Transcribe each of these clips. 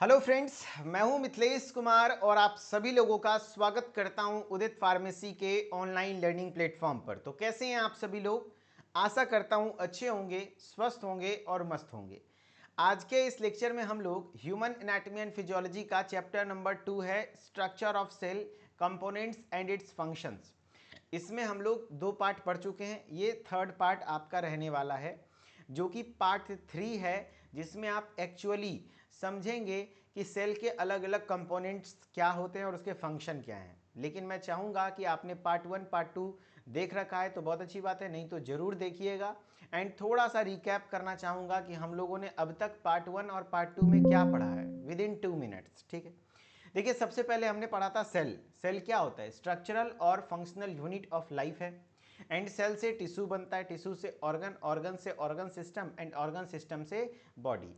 Hello friends, मैं हूं मिथिलेश कुमार और आप सभी लोगों का स्वागत करता हूं उदित फार्मेसी के ऑनलाइन लर्निंग प्लेटफॉर्म पर। तो कैसे हैं आप सभी लोग? आशा करता हूं अच्छे होंगे, स्वस्थ होंगे और मस्त होंगे। आज के इस लेक्चर में हम लोग ह्यूमन एनाटॉमी एंड फिजियोलॉजी का चैप्टर नंबर 2 है structure of cell, components and its functions. इसमें हम लोग 2 पार्ट पढ़ चुके हैं, ये थर्ड पार्ट आपका रहने वाला है जो कि पार्ट 3 है, जिसमें आप एक्चुअली समझेंगे कि सेल के अलग अलग कंपोनेंट्स क्या होते हैं और उसके फंक्शन क्या हैं। लेकिन मैं चाहूँगा कि आपने पार्ट 1 पार्ट 2 देख रखा है तो बहुत अच्छी बात है, नहीं तो ज़रूर देखिएगा। एंड थोड़ा सा रिकैप करना चाहूँगा कि हम लोगों ने अब तक पार्ट 1 और पार्ट 2 में क्या पढ़ा है विद इन 2 मिनट्स। ठीक है, देखिए सबसे पहले हमने पढ़ा था सेल। सेल क्या होता है? स्ट्रक्चरल और फंक्शनल यूनिट ऑफ लाइफ है। एंड सेल से टिश्यू बनता है, टिश्यू से ऑर्गन, ऑर्गन से organ system and organ system से बॉडी।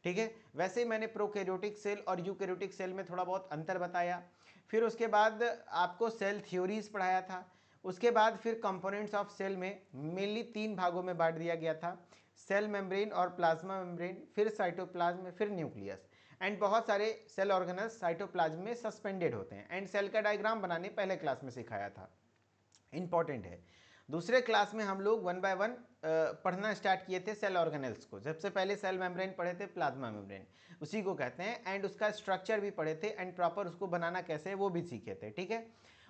ठीक है, वैसे ही मैंने प्रोकैरियोटिक सेल और यूकैरियोटिक सेल में थोड़ा बहुत अंतर बताया। फिर उसके बाद आपको सेल थ्योरीज पढ़ाया था। उसके बाद फिर कंपोनेंट्स ऑफ सेल में मेनली 3 भागों में बांट दिया गया था, सेल मेम्ब्रेन और प्लाज्मा मेम्ब्रेन, फिर साइटोप्लाज्म, फिर न्यूक्लियस। एंड बहुत सारे सेल ऑर्गेनल्स साइटोप्लाज्म में सस्पेंडेड होते हैं। एंड सेल का डायग्राम बनाने पहले क्लास में सिखाया था, इंपॉर्टेंट है। दूसरे क्लास में हम लोग 1 बाय 1 पढ़ना स्टार्ट किए थे सेल ऑर्गेनल्स को। सबसे पहले सेल मेम्ब्रेन पढ़े थे, प्लाज्मा मेम्ब्रेन उसी को कहते हैं, एंड उसका स्ट्रक्चर भी पढ़े थे एंड प्रॉपर उसको बनाना कैसे है वो भी सीखे थे। ठीक है,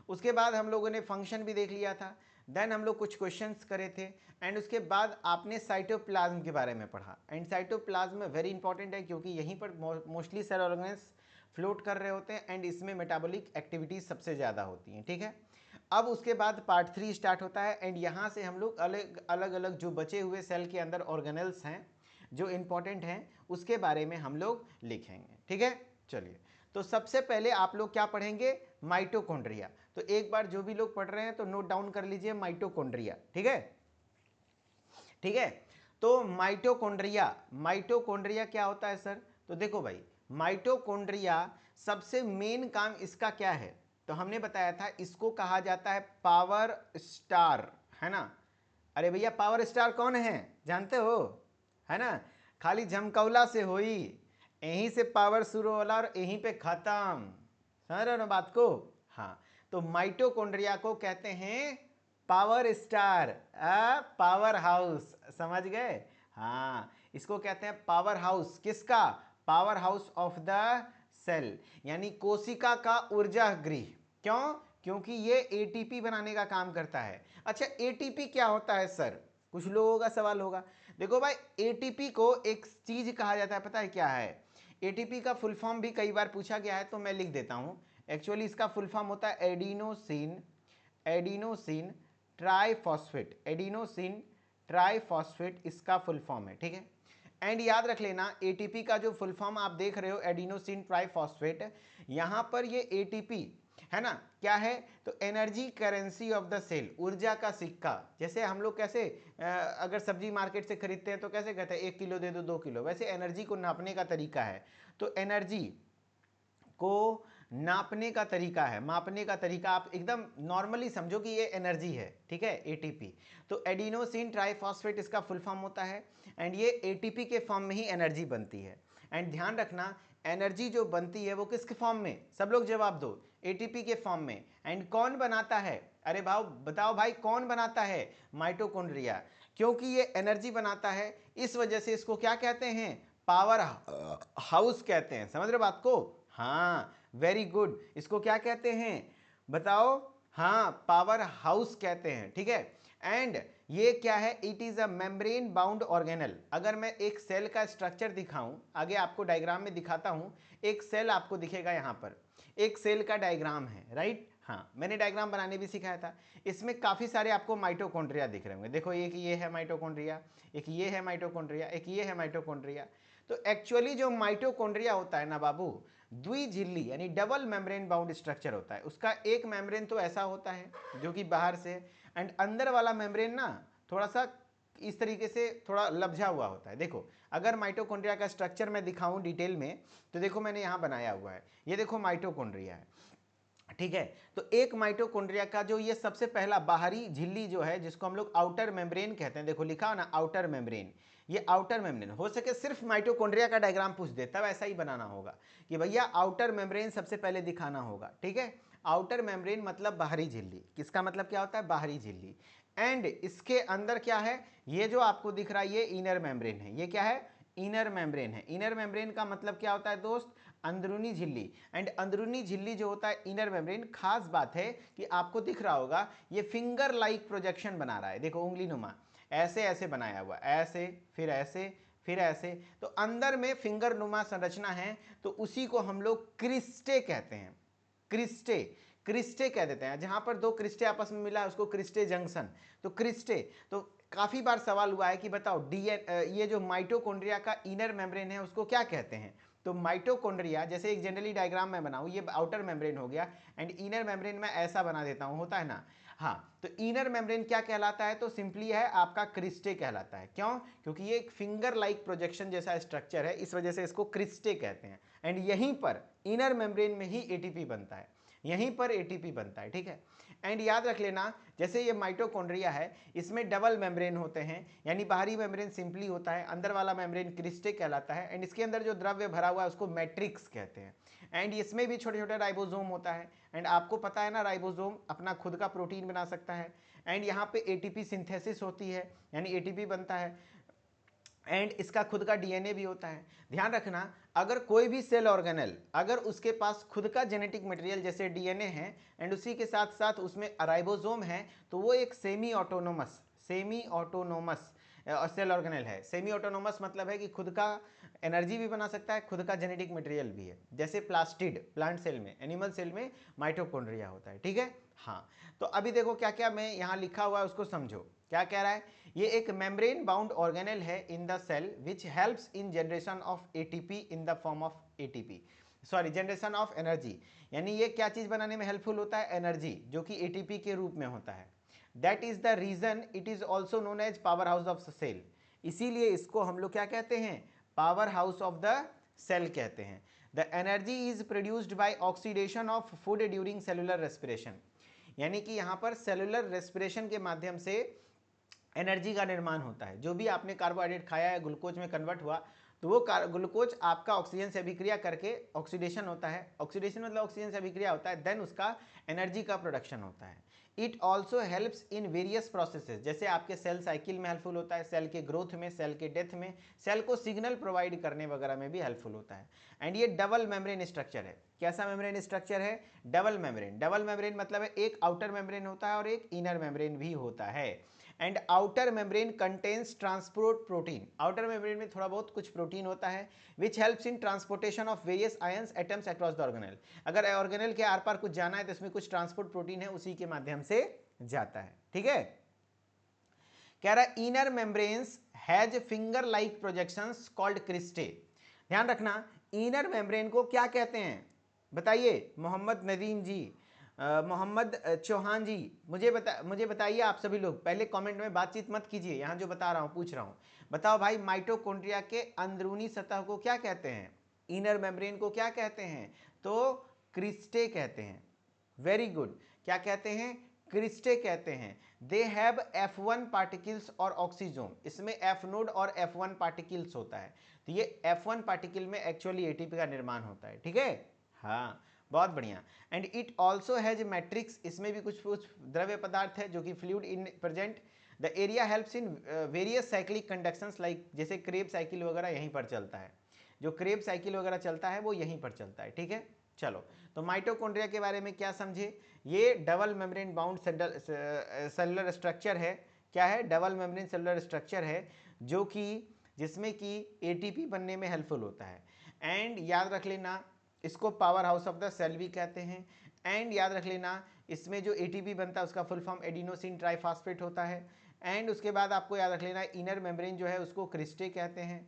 उसके बाद हम लोगों ने फंक्शन भी देख लिया था। देन हम लोग कुछ क्वेश्चंस करे थे एंड उसके बाद आपने साइटोप्लाज्म के बारे में पढ़ा। एंड साइटोप्लाज्म वेरी इंपॉर्टेंट है क्योंकि यहीं पर मोस्टली सेल ऑर्गेनल्स फ्लोट कर रहे होते हैं एंड इसमें मेटाबॉलिक एक्टिविटीज सबसे ज़्यादा होती हैं। ठीक है, अब उसके बाद पार्ट 3 स्टार्ट होता है एंड यहाँ से हम लोग अलग अलग जो बचे हुए सेल के अंदर ऑर्गेनल्स हैं जो इंपॉर्टेंट हैं उसके बारे में हम लोग लिखेंगे। ठीक है, चलिए तो सबसे पहले आप लोग क्या पढ़ेंगे? माइटोकॉन्ड्रिया। तो एक बार जो भी लोग पढ़ रहे हैं तो नोट डाउन कर लीजिए माइटोकॉन्ड्रिया। ठीक है, ठीक है। तो माइटोकॉन्ड्रिया, माइटोकॉन्ड्रिया क्या होता है सर? तो देखो भाई, माइटोकॉन्ड्रिया सबसे मेन काम इसका क्या है? तो हमने बताया था इसको कहा जाता है पावर स्टार, है ना? अरे भैया पावर स्टार कौन है जानते हो? है ना, खाली झमकौला से हुई, यहीं से पावर शुरू होला और यहीं पे खत्म। समझ रहे हो ना बात को? हाँ, तो माइटोकॉन्ड्रिया को कहते हैं पावर स्टार, पावर हाउस। समझ गए? हाँ, इसको कहते हैं पावर हाउस। किसका? Power house of the cell, यानी कोशिका का ऊर्जा गृह। क्यों? क्योंकि ये एटीपी बनाने का काम करता है। अच्छा, एटीपी क्या होता है सर? कुछ लोगों का सवाल होगा। देखो भाई, एटीपी को एक चीज कहा जाता है, पता है क्या है? एटीपी का फुल फॉर्म भी कई बार पूछा गया है तो मैं लिख देता हूं। एक्चुअली इसका फुल फॉर्म होता है adenosine, adenosine triphosphate. Adenosine triphosphate इसका फुल फॉर्म है। ठीक है, एंड याद रख लेना एटीपी का जो फुल फॉर्म आप देख रहे हो एडिनोसिन ट्राइफॉस्फेट, यहां पर ये एटीपी है ना, क्या है? तो energy currency of the cell, ऊर्जा का सिक्का। जैसे हम लोग कैसे अगर सब्जी मार्केट से खरीदते हैं तो कैसे कहते हैं 1 किलो दे दो, 2 किलो, वैसे एनर्जी को नापने का तरीका है। तो एनर्जी को नापने का तरीका है, मापने का तरीका आप एकदम नॉर्मली समझो कि ये एनर्जी है। ठीक है, एटीपी। तो एडिनोसिन ट्राइफॉस्फेट इसका फुल फॉर्म होता है एंड ये एटीपी के फॉर्म में ही एनर्जी बनती है। एंड ध्यान रखना, एनर्जी जो बनती है वो किसके फॉर्म में? सब लोग जवाब दो। एटीपी के फॉर्म में। एंड कौन बनाता है? अरे भाव बताओ भाई, कौन बनाता है? माइटोकॉन्ड्रिया। क्योंकि ये एनर्जी बनाता है इस वजह से इसको क्या कहते हैं? पावर हाउस कहते हैं। समझ रहे बात को? हाँ, वेरी गुड। इसको क्या कहते हैं बताओ? हाँ, पावर हाउस कहते हैं। ठीक है, एंड ये क्या है? It is a membrane bound organelle. अगर मैं एक सेल का स्ट्रक्चर दिखाऊं, आगे आपको डायग्राम में दिखाता हूं। एक सेल आपको दिखेगा यहां पर, एक सेल का डायग्राम है, राइट? हाँ, मैंने डायग्राम बनाने भी सिखाया था। इसमें काफी सारे आपको माइटोकॉन्ड्रिया दिख रहे होंगे। देखो, एक ये है माइटोकॉन्ड्रिया, एक ये है माइटोकॉन्ड्रिया, एक ये है माइटोकॉन्ड्रिया। तो एक्चुअली जो माइटोकॉन्ड्रिया होता है ना बाबू, द्विझिल्ली यानी डबल मेम्ब्रेन बाउंड स्ट्रक्चर होता है। उसका एक मेम्ब्रेन तो ऐसा होता है जो कि बाहर से, एंड अंदर वाला मेम्ब्रेन ना थोड़ा सा इस तरीके से थोड़ा लपझा हुआ होता है। देखो, अगर माइटोकॉन्ड्रिया का स्ट्रक्चर मैं दिखाऊं डिटेल में तो देखो मैंने यहां बनाया हुआ है, ये देखो माइटोकॉन्ड्रिया है। ठीक है, तो एक माइटोकॉन्ड्रिया का जो ये सबसे पहला बाहरी झिल्ली जो है जिसको हम लोग आउटर मेम्ब्रेन कहते हैं, देखो लिखा ना आउटर मेम्ब्रेन, ये आउटर मेम्ब्रेन। हो सके सिर्फ माइटोकॉन्ड्रिया का डायग्राम पूछ दे तब ऐसा ही बनाना होगा कि भैया आउटर मेम्ब्रेन सबसे पहले दिखाना होगा, ठीक है। आउटर मेम्ब्रेन मतलब बाहरी झिल्ली। किसका मतलब क्या होता है? बाहरी झिल्ली। एंड इसके अंदर क्या है? ये जो आपको दिख रहा है ये इनर मेम्ब्रेन है। ये क्या है? इनर मेम्ब्रेन है। इनर मेम्ब्रेन का मतलब क्या होता है दोस्त? अंदरूनी झिल्ली। एंड अंदरूनी झिल्ली जो होता है इनर मेम्ब्रेन, खास बात है कि आपको दिख रहा होगा ये फिंगर लाइक प्रोजेक्शन बना रहा है। देखो उंगली नुमा ऐसे ऐसे बनाया हुआ, ऐसे फिर ऐसे फिर ऐसे, तो अंदर में फिंगर नुमा संरचना है, तो उसी को हम लोग क्रिस्टे कहते हैं। क्रिस्टे, क्रिस्टे कह देते हैं। जहां पर दो क्रिस्टे आपस में मिला है उसको क्रिस्टे जंक्शन, तो क्रिस्टे। तो काफी बार सवाल हुआ है कि बताओ ये जो माइटोकॉन्ड्रिया का इनर मेम्ब्रेन है उसको क्या कहते हैं? तो माइटोकॉन्ड्रिया, जैसे एक जनरली डायग्राम में बनाऊं, ये आउटर मेम्ब्रेन हो गया एंड इनर मेम्ब्रेन में ऐसा बना देता हूं, होता है ना। हाँ, तो इनर मेम्ब्रेन क्या कहलाता है? तो सिंपली है आपका क्रिस्टे कहलाता है। क्यों? क्योंकि ये एक फिंगर लाइक प्रोजेक्शन जैसा स्ट्रक्चर है, इस वजह से इसको क्रिस्टे कहते हैं। एंड यहीं पर इनर मेम्ब्रेन में ही एटीपी बनता है, यहीं पर एटीपी बनता है, ठीक है। एंड याद रख लेना, जैसे ये माइटोकॉन्ड्रिया है इसमें डबल मेम्ब्रेन होते हैं, यानी बाहरी मेम्ब्रेन सिंपली होता है, अंदर वाला मेम्ब्रेन क्रिस्टे कहलाता है। एंड इसके अंदर जो द्रव्य भरा हुआ है उसको मैट्रिक्स कहते हैं। एंड इसमें भी छोटे छोटे राइबोसोम होता है। एंड आपको पता है ना राइबोसोम अपना खुद का प्रोटीन बना सकता है। एंड यहाँ पे एटीपी सिंथेसिस होती है, यानी एटीपी बनता है। एंड इसका खुद का डीएनए भी होता है। ध्यान रखना, अगर कोई भी सेल ऑर्गेनेल, अगर उसके पास खुद का जेनेटिक मटेरियल जैसे डीएनए है एंड उसी के साथ साथ उसमें राइबोसोम है, तो वो एक सेमी ऑटोनोमस सेल ऑर्गेनेल है। सेमी ऑटोनोमस मतलब है कि खुद का एनर्जी भी बना सकता है, खुद का जेनेटिक मटेरियल भी है। जैसे प्लास्टिड प्लांट सेल में, एनिमल सेल में माइटोकॉन्ड्रिया होता है, ठीक है। हाँ, तो अभी देखो क्या क्या मैं यहाँ लिखा हुआ है उसको समझो। क्या कह रहा है? ये एक मेम्ब्रेन बाउंड ऑर्गेनेल है in the cell which helps in generation of ATP in the form of ATP, sorry generation of energy. यानी ये क्या चीज बनाने में हेल्पफुल होता है? एनर्जी, जो कि एटीपी के रूप में होता है। That is the reason it is also known as power house of cell. इसीलिए इसको हम लोग क्या कहते हैं? Power house of the cell कहते हैं। The energy is produced by oxidation of food during cellular respiration. यानी कि यहाँ पर सेलुलर रेस्पिरेशन के माध्यम से एनर्जी का निर्माण होता है। जो भी आपने कार्बोहाइड्रेट खाया है ग्लूकोज में कन्वर्ट हुआ, तो वो ग्लूकोज आपका ऑक्सीजन से अभिक्रिया करके ऑक्सीडेशन होता है। ऑक्सीडेशन मतलब ऑक्सीजन से अभिक्रिया होता है, देन उसका एनर्जी का प्रोडक्शन होता है। It also helps in various processes, जैसे आपके सेल साइकिल में हेल्पफुल होता है, सेल के ग्रोथ में, सेल के डेथ में, सेल को सिग्नल प्रोवाइड करने वगैरह में भी हेल्पफुल होता है। एंड ये डबल मेम्ब्रेन स्ट्रक्चर है। कैसा मेम्ब्रेन स्ट्रक्चर है? Double membrane. डबल मेम्ब्रेन मतलब है एक आउटर मेम्ब्रेन होता है और एक इनर मेम्ब्रेन भी होता है। And outer membrane contains transport protein. Outer membrane में थोड़ा बहुत कुछ प्रोटीन होता है विच helps in transportation of various ions atoms across the organelle. अगर ऑर्गेनेल के आर पार कुछ जाना है तो इसमें कुछ ट्रांसपोर्ट प्रोटीन है, उसी के माध्यम से जाता है, ठीक है। कह रहा है inner membranes has finger like projections called cristae. ध्यान रखना, इनर मेम्ब्रेन को क्या कहते हैं? बताइए मोहम्मद नदीम जी, मोहम्मद चौहान जी, मुझे बताइए। आप सभी लोग पहले कमेंट में बातचीत मत कीजिए, यहाँ जो बता रहा हूँ पूछ रहा हूँ। बताओ भाई, माइटोकॉन्ड्रिया के अंदरूनी सतह को क्या कहते हैं? इनर मेम्ब्रेन को क्या कहते हैं? तो क्रिस्टे कहते हैं। वेरी गुड, क्या कहते हैं? क्रिस्टे कहते हैं। दे हैव F1 पार्टिकल्स और ऑक्सीजोम। इसमें F नोड और F1 पार्टिकल्स होता है। तो ये F1 पार्टिकल में एक्चुअली एटीपी का निर्माण होता है, ठीक है। हाँ, बहुत बढ़िया। And it also has matrix. इसमें भी कुछ द्रव्य पदार्थ है जो कि fluid in present. The area helps in various cyclic conductions like, जैसे क्रेब साइकिल वगैरह यहीं पर चलता है। जो क्रेब साइकिल वगैरह चलता है वो यहीं पर चलता है, ठीक है। चलो, तो माइटोकॉन्ड्रिया के बारे में क्या समझे? ये double membrane bound cellular structure है। क्या है? डबल मेम्ब्रेन सेलुलर स्ट्रक्चर है जो कि जिसमें कि एटीपी बनने में हेल्पफुल होता है। एंड याद रख लेना, इसको power house of the cell भी कहते हैं। एंड याद रख लेना, इसमें जो एटीपी बनता है उसका फुल फॉर्म एडिनोसिन ट्राइफॉस्फेट होता है। एंड उसके बाद आपको याद रख लेना, इनर मेम्ब्रेन जो है उसको क्रिस्टे कहते हैं।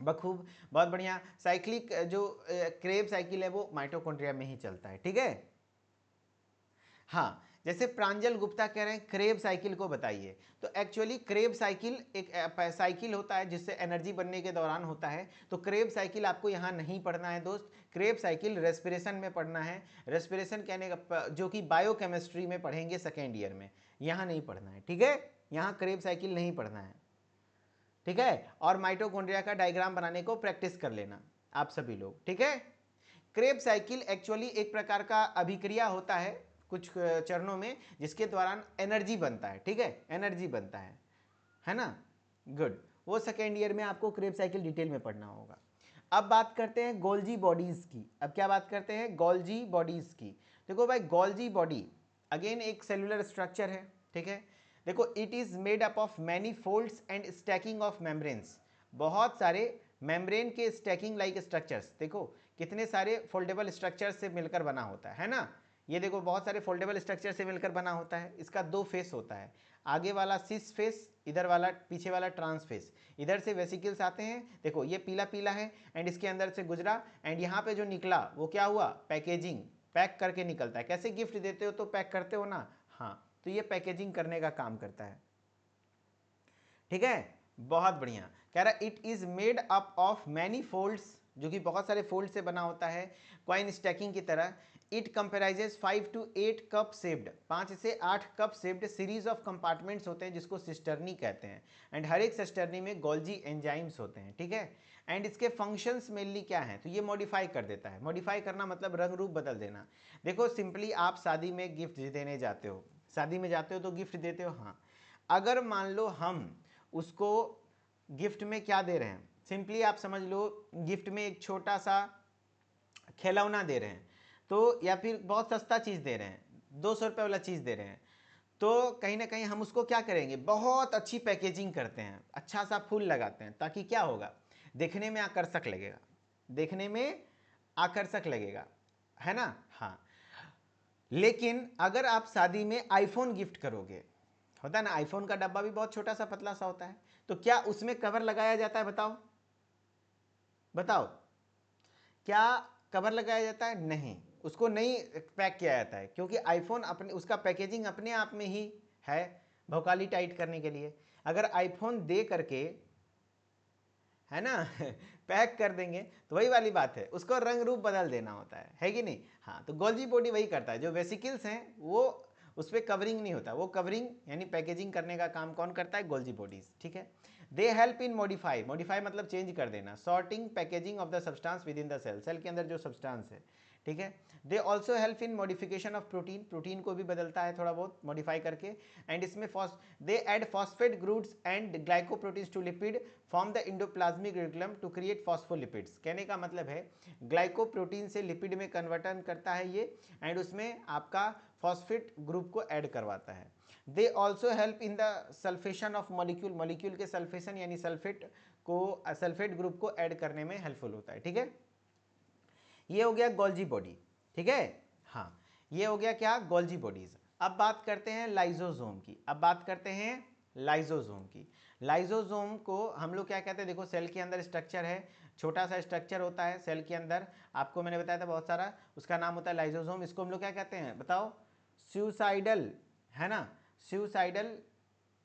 बखूब, बहुत बढ़िया। साइक्लिक जो क्रेब साइकिल है वो माइटोकॉन्ड्रिया में ही चलता है, ठीक है। हाँ, जैसे प्रांजल गुप्ता कह रहे हैं क्रेब साइकिल को बताइए, तो एक्चुअली क्रेब साइकिल एक साइकिल होता है जिससे एनर्जी बनने के दौरान होता है। तो क्रेब साइकिल आपको यहाँ नहीं पढ़ना है दोस्त, क्रेब साइकिल रेस्पिरेशन में पढ़ना है। रेस्पिरेशन कहने का जो कि बायोकेमिस्ट्री में पढ़ेंगे सेकेंड ईयर में, यहाँ नहीं पढ़ना है, ठीक है। यहाँ क्रेब साइकिल नहीं पढ़ना है, ठीक है, और माइटोकॉन्ड्रिया का डायग्राम बनाने को प्रैक्टिस कर लेना आप सभी लोग, ठीक है। क्रेब साइकिल एक्चुअली एक प्रकार का अभिक्रिया होता है कुछ चरणों में, जिसके दौरान एनर्जी बनता है, ठीक है, एनर्जी बनता है ना। गुड, वो सेकेंड ईयर में आपको क्रेब साइकिल डिटेल में पढ़ना होगा। अब बात करते हैं गोल्जी बॉडीज की। अब क्या बात करते हैं, गोल्जी बॉडीज की। देखो भाई, गोल्जी बॉडी अगेन एक सेलुलर स्ट्रक्चर है, ठीक है। देखो, it is made up of many folds and stacking of membranes. बहुत सारे मेम्ब्रेन के स्टैकिंग लाइक स्ट्रक्चर्स, देखो कितने सारे फोल्डेबल स्ट्रक्चर से मिलकर बना होता है ना। ये देखो बहुत सारे फोल्डेबल स्ट्रक्चर से मिलकर बना होता है। इसका दो फेस होता है, आगे वाला सिस फेस, इधर वाला पीछे वाला ट्रांस फेस। इधर से वेसिकल्स आते हैं, देखो ये पीला पीला है एंड इसके अंदर से गुजरा एंड यहाँ पे जो निकला वो क्या हुआ, पैकेजिंग, पैक करके निकलता है। कैसे गिफ्ट देते हो तो पैक करते हो ना, हाँ, तो ये पैकेजिंग करने का काम करता है, ठीक है। बहुत बढ़िया, कह रहा it is made up of many folds, जो कि बहुत सारे फोल्ड से बना होता है, क्वाइन स्टैकिंग की तरह। इट कंपेराइजेस 5 to 8 कप शेप्ड, 5 से 8 cup shaped series of compartments होते हैं, जिसको सिस्टर्नी कहते हैं। एंड हर एक सिस्टर्नी में गोल्जी एंजाइम्स होते हैं, ठीक है। एंड इसके फंक्शंस मेनली क्या हैं, तो ये मॉडिफाई कर देता है। मॉडिफाई करना मतलब रंग रूप बदल देना। देखो सिंपली आप शादी में गिफ्ट देने जाते हो, शादी में जाते हो तो गिफ्ट देते हो, हाँ। अगर मान लो हम उसको गिफ्ट में क्या दे रहे हैं, सिंपली आप समझ लो गिफ्ट में एक छोटा सा खिलौना दे रहे हैं, तो या फिर बहुत सस्ता चीज़ दे रहे हैं, 200 रुपये वाला चीज़ दे रहे हैं, तो कहीं ना कहीं हम उसको क्या करेंगे, बहुत अच्छी पैकेजिंग करते हैं, अच्छा सा फूल लगाते हैं, ताकि क्या होगा, देखने में आकर्षक लगेगा, देखने में आकर्षक लगेगा, है ना। हाँ, लेकिन अगर आप शादी में आईफोन गिफ्ट करोगे, होता है ना, आईफोन का डब्बा भी बहुत छोटा सा पतला सा होता है, तो क्या उसमें कवर लगाया जाता है, बताओ बताओ, क्या कवर लगाया जाता है, नहीं, उसको नहीं पैक किया जाता है, क्योंकि आईफोन अपने उसका पैकेजिंग अपने आप में ही है भौकाली टाइट करने के लिए। अगर आईफोन दे करके, है ना, पैक कर देंगे तो वही वाली बात है, उसको रंग रूप बदल देना होता है कि नहीं। हाँ, तो गोल्जी बॉडी वही करता है, जो वेसिकल्स हैं वो उस पर कवरिंग नहीं होता, वो कवरिंग यानी पैकेजिंग करने का काम कौन करता है, गोल्जी बॉडीज, ठीक है। They help in modify, modify मतलब चेंज कर देना, sorting packaging of the substance with in the cell, cell के अंदर जो सब्सटेंस है, ठीक है। They also help in modification of protein, protein को भी बदलता है थोड़ा बहुत मॉडिफाई करके। एंड इसमें they add phosphate groups and glycoproteins to lipid form the endoplasmic reticulum to create phospholipids. कहने का मतलब है ग्लाइकोप्रोटीन से लिपिड में कन्वर्टन करता है ये, एंड उसमें आपका फॉस्फेट ग्रुप को ऐड करवाता है। They also help in the sulfation of molecule, molecule के सल्फेशन यानी सल्फेट को, सल्फेट ग्रुप को ऐड करने में हेल्पफुल होता है, ठीक है। ये हो गया गोल्जी बॉडी, ठीक है। हाँ, ये हो गया क्या, गोल्जी बॉडीज। अब बात करते हैं लाइजोसोम की, अब बात करते हैं लाइजोसोम की। लाइजोसोम को हम लोग क्या कहते हैं, देखो सेल के अंदर स्ट्रक्चर है, छोटा सा स्ट्रक्चर होता है सेल के अंदर, आपको मैंने बताया था बहुत सारा, उसका नाम होता है लाइजोसोम। इसको हम लोग क्या कहते हैं बताओ, सुसाइडल, है ना, सुसाइडल,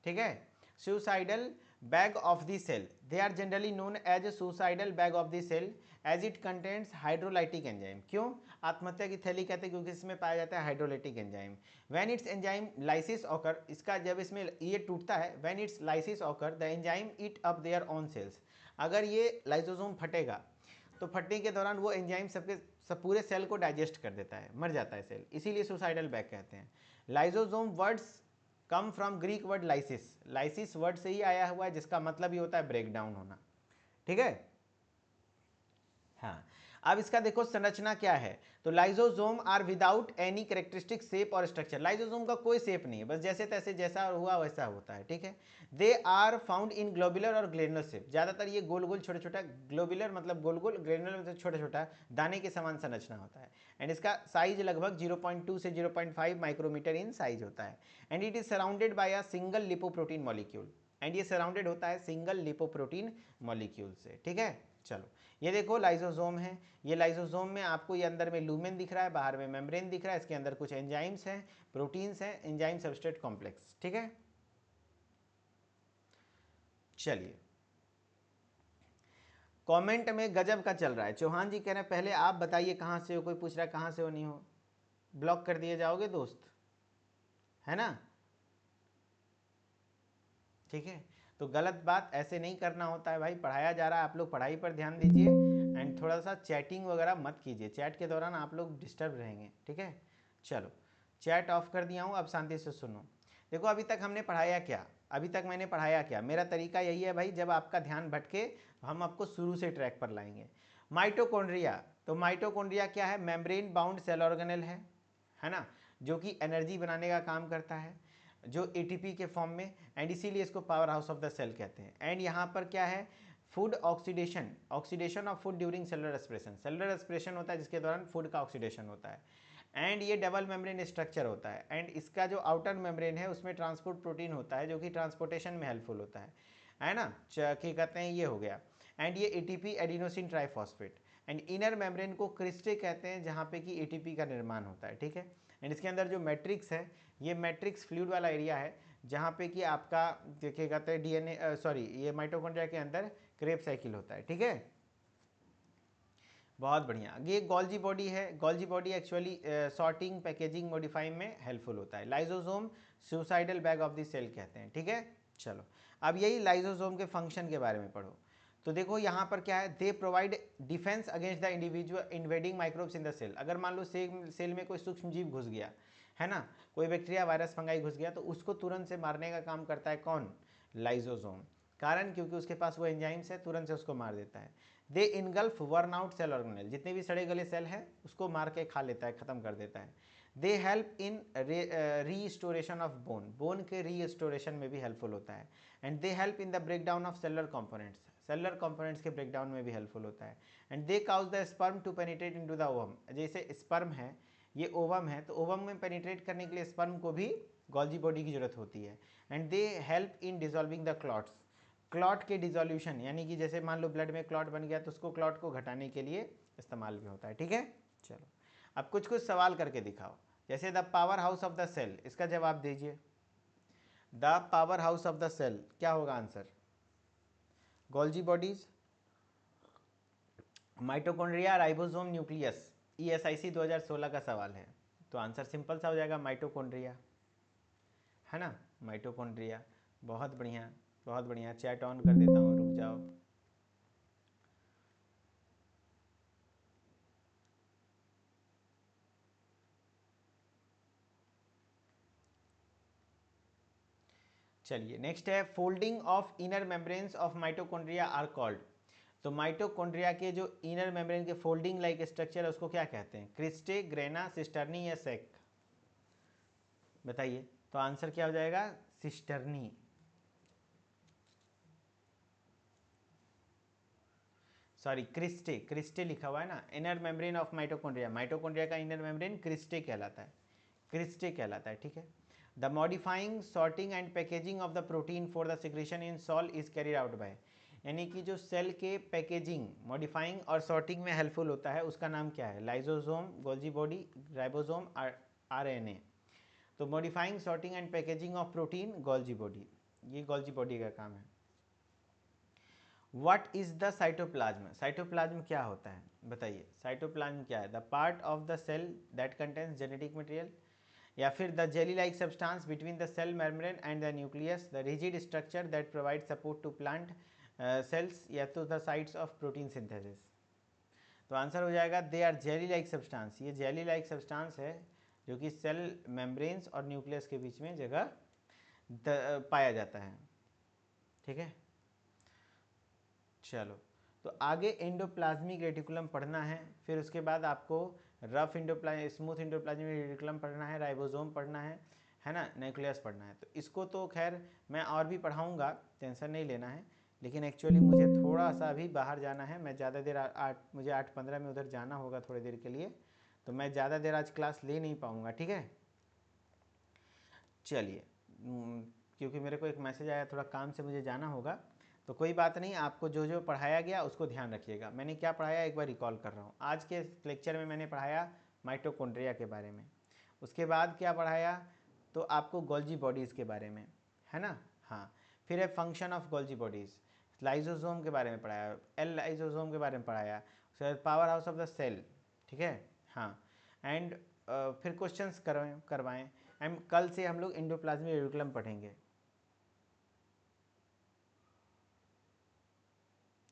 ठीक है, suicidal bag of the cell, they are generally known as suicidal bag of the cell as it contains hydrolytic enzyme. क्यों आत्महत्या की थैली कहते हैं, क्योंकि इसमें पाया जाता है hydrolytic enzyme. When its enzyme lysis occur, इसका जब इसमें ये टूटता है, when its lysis occur the enzyme eat up their own cells. अगर ये लाइसोसोम फटेगा तो फटने के दौरान वो एंजाइम सब पूरे सेल को डाइजेस्ट कर देता है, मर जाता है सेल, इसीलिए सुसाइडल बैग कहते हैं। Lysosome words come from Greek word lysis, lysis word से ही आया हुआ है, जिसका मतलब ही होता है ब्रेक डाउन होना, ठीक है। हाँ, अब इसका देखो संरचना क्या है, तो lysosome are without any characteristic shape और स्ट्रक्चर, लाइजोसोम का कोई शेप नहीं है, बस जैसे तैसे जैसा हुआ वैसा होता है, ठीक है। They are found in globular और ग्रेनुलर शेप, ज्यादातर ये गोल गोल छोटा छोटा, ग्लोबुलर मतलब गोल गोल, ग्रेनुलर मतलब छोटा छोटा दाने के समान संरचना होता है। एंड इसका साइज लगभग 0.2 से 0.5 माइक्रोमीटर इन साइज होता है। And it is surrounded by a single lipoprotein molecule, and ये सराउंडेड होता है सिंगल लिपोप्रोटीन मॉलिक्यूल से, ठीक है। चलो, ये देखो लाइसोसोम है, ये लाइसोसोम में आपको ये अंदर में लूमेन दिख रहा है, बाहर में मेम्ब्रेन दिख रहा है, इसके अंदर कुछ एंजाइम्स हैं, प्रोटीन्स हैं, एंजाइम सबस्ट्रेट कॉम्प्लेक्स, ठीक है। चलिए, कमेंट में गजब का चल रहा है, चौहान जी कह रहे हैं पहले आप बताइए कहाँ से हो, कोई पूछ रहा है कहाँ से हो, नहीं हो ब्लॉक कर दिए जाओगे दोस्त, है ना, ठीक है। तो गलत बात ऐसे नहीं करना होता है भाई, पढ़ाया जा रहा है, आप लोग पढ़ाई पर ध्यान दीजिए एंड थोड़ा सा चैटिंग वगैरह मत कीजिए, चैट के दौरान आप लोग डिस्टर्ब रहेंगे, ठीक है। चलो चैट ऑफ कर दिया हूँ, अब शांति से सुनो। देखो अभी तक हमने पढ़ाया क्या, अभी तक मैंने पढ़ाया क्या, मेरा तरीका यही है भाई, जब आपका ध्यान भटके हम आपको शुरू से ट्रैक पर लाएंगे। माइटोकॉन्ड्रिया, तो माइटोकॉन्ड्रिया क्या है, मेम्ब्रेन बाउंड सेल ऑर्गेनेल है ना, जो कि एनर्जी बनाने का काम करता है, जो एटीपी के फॉर्म में, एंड इसीलिए इसको power house of the cell कहते हैं। एंड यहाँ पर क्या है, food oxidation, oxidation of food during cellular respiration, cellular respiration होता है जिसके दौरान फूड का ऑक्सीडेशन होता है। एंड ये डबल मेम्ब्रेन स्ट्रक्चर होता है, एंड इसका जो आउटर मेम्ब्रेन है उसमें ट्रांसपोर्ट प्रोटीन होता है जो कि ट्रांसपोर्टेशन में हेल्पफुल होता है ना, क्या कहते हैं, ये हो गया। एंड ये ATP adenosine triphosphate, and inner membrane को क्रिस्टे कहते हैं जहाँ पे कि एटीपी का निर्माण होता है, ठीक है। एंड इसके अंदर जो मैट्रिक्स है, ये मैट्रिक्स फ्लूइड वाला एरिया है जहाँ पे कि आपका क्या कहते हैं डीएनए, सॉरी ये माइटोकॉन्ड्रिया के अंदर क्रेब साइकिल होता है, ठीक है। बहुत बढ़िया, ये गोल्जी बॉडी है, Golgi body actually sorting packaging modifying में हेल्पफुल होता है। Lysosome suicidal bag of the cell कहते हैं, ठीक है। चलो अब यही लाइजोसोम के फंक्शन के बारे में पढ़ो। तो देखो यहाँ पर क्या है, they provide defense against the individual invading microbes in the cell. अगर मान लो सेल में कोई सूक्ष्म जीव घुस गया है ना, कोई बैक्टीरिया वायरस फंगाई घुस गया, तो उसको तुरंत से मारने का काम करता है कौन, लाइजोसोम। कारण क्योंकि उसके पास वो एंजाइम्स है, तुरंत से उसको मार देता है। They engulf worn out cell organelle, जितने भी सड़े गले सेल हैं उसको मार के खा लेता है, खत्म कर देता है। They help in restoration of bone, bone के रीस्टोरेशन में भी हेल्पफुल होता है। And they help in the break down of cellular components, cellular components के ब्रेक डाउन में भी हेल्पफुल होता है। And they cause the sperm to penetrate into the ovum, जैसे स्पर्म है, ये ओवम है, तो ओवम में पेनिट्रेट करने के लिए स्पर्म को भी गोल्जी बॉडी की जरूरत होती है। And they help in dissolving the clots, clot के डिजोल्यूशन, यानी कि जैसे मान लो ब्लड में क्लॉट बन गया तो उसको क्लॉट को घटाने के लिए इस्तेमाल भी होता है, ठीक है। चलो अब कुछ कुछ सवाल करके दिखाओ, जैसे the power house of the cell, इसका जवाब दीजिए। The power house of the cell क्या होगा answer, Golgi bodies, mitochondria, ribosome, nucleus. ESIC 2016 का सवाल है, तो आंसर सिंपल सा हो जाएगा माइटोकॉन्ड्रिया, है ना, माइटोकॉन्ड्रिया। बहुत बढ़िया, बहुत बढ़िया, चैट ऑन कर देता हूँ, रुक जाओ। चलिए नेक्स्ट है, folding of inner membranes of mitochondria are called. तो माइटोकॉन्ड्रिया के जो इनर मेम्ब्रेन के फोल्डिंग लाइक स्ट्रक्चर है उसको क्या कहते हैं, क्रिस्टे, ग्रेना, सिस्टर्नी या सेक, बताइए। तो आंसर क्या हो जाएगा, सिस्टर्नी। सॉरी क्रिस्टे, क्रिस्टे लिखा हुआ है ना, inner membrane of mitochondria, mitochondria का इनर मेम्ब्रेन क्रिस्टे कहलाता है, क्रिस्टे कहलाता है, ठीक है। The modifying sorting and packaging of the protein for the secretion in cell is carried out by, यानी कि जो सेल के पैकेजिंग, मॉडिफाइंग और सॉर्टिंग में हेल्पफुल होता है उसका नाम क्या है, lysosome, Golgi body, ribosome, RNA. तो modifying sorting and packaging of protein, Golgi body, ये गोल्जी बॉडी का काम है। What is the cytoplasm, cytoplasm क्या होता है बताइए, साइटोप्लाज्म क्या है, the part of the cell that contains genetic material, या फिर the jelly like substance between the cell membrane and the nucleus, the rigid structure that provide support to plant cells, या तो the sites of protein synthesis. तो answer हो जाएगा they are jelly like substance, ये jelly like substance है जो कि cell membranes और न्यूक्लियस के बीच में जगह पाया जाता है, ठीक है। चलो तो आगे एंडोप्लाज्मिक रेटिकुलम पढ़ना है, फिर उसके बाद आपको रफ स्मूथ एंडोप्लाज्मिक रेटिकुलम पढ़ना है, राइबोसोम पढ़ना है ना, न्यूक्लियस पढ़ना है। तो इसको तो खैर मैं और भी पढ़ाऊँगा, टेंशन नहीं लेना है, लेकिन एक्चुअली मुझे थोड़ा सा अभी बाहर जाना है, मैं ज़्यादा देर मुझे 8:15 में उधर जाना होगा थोड़ी देर के लिए, तो मैं ज़्यादा देर आज क्लास ले नहीं पाऊँगा, ठीक है। चलिए क्योंकि मेरे को एक मैसेज आया, थोड़ा काम से मुझे जाना होगा, तो कोई बात नहीं, आपको जो जो पढ़ाया गया उसको ध्यान रखिएगा। मैंने क्या पढ़ाया एक बार रिकॉल कर रहा हूँ। आज के लेक्चर में मैंने पढ़ाया माइटोकॉन्ड्रिया के बारे में, उसके बाद क्या पढ़ाया, तो आपको गोल्जी बॉडीज़ के बारे में, है ना, हाँ। फिर है function of Golgi bodies, lysosome के बारे में पढ़ाया, एल लाइजोसोम के बारे में पढ़ाया, फिर power house of the cell, ठीक है, हाँ। एंड फिर क्वेश्चंस करवाएं। एंड कल से हम लोग एंडोप्लाज्मिक रेटिकुलम पढ़ेंगे।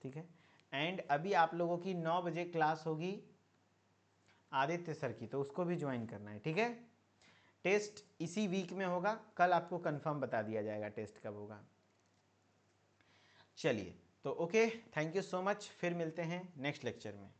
ठीक है। एंड अभी आप लोगों की 9 बजे क्लास होगी आदित्य सर की, तो उसको भी ज्वाइन करना है, ठीक है। टेस्ट इसी वीक में होगा, कल आपको कंफर्म बता दिया जाएगा टेस्ट कब होगा। चलिए, तो okay, thank you so much, फिर मिलते हैं नेक्स्ट लेक्चर में।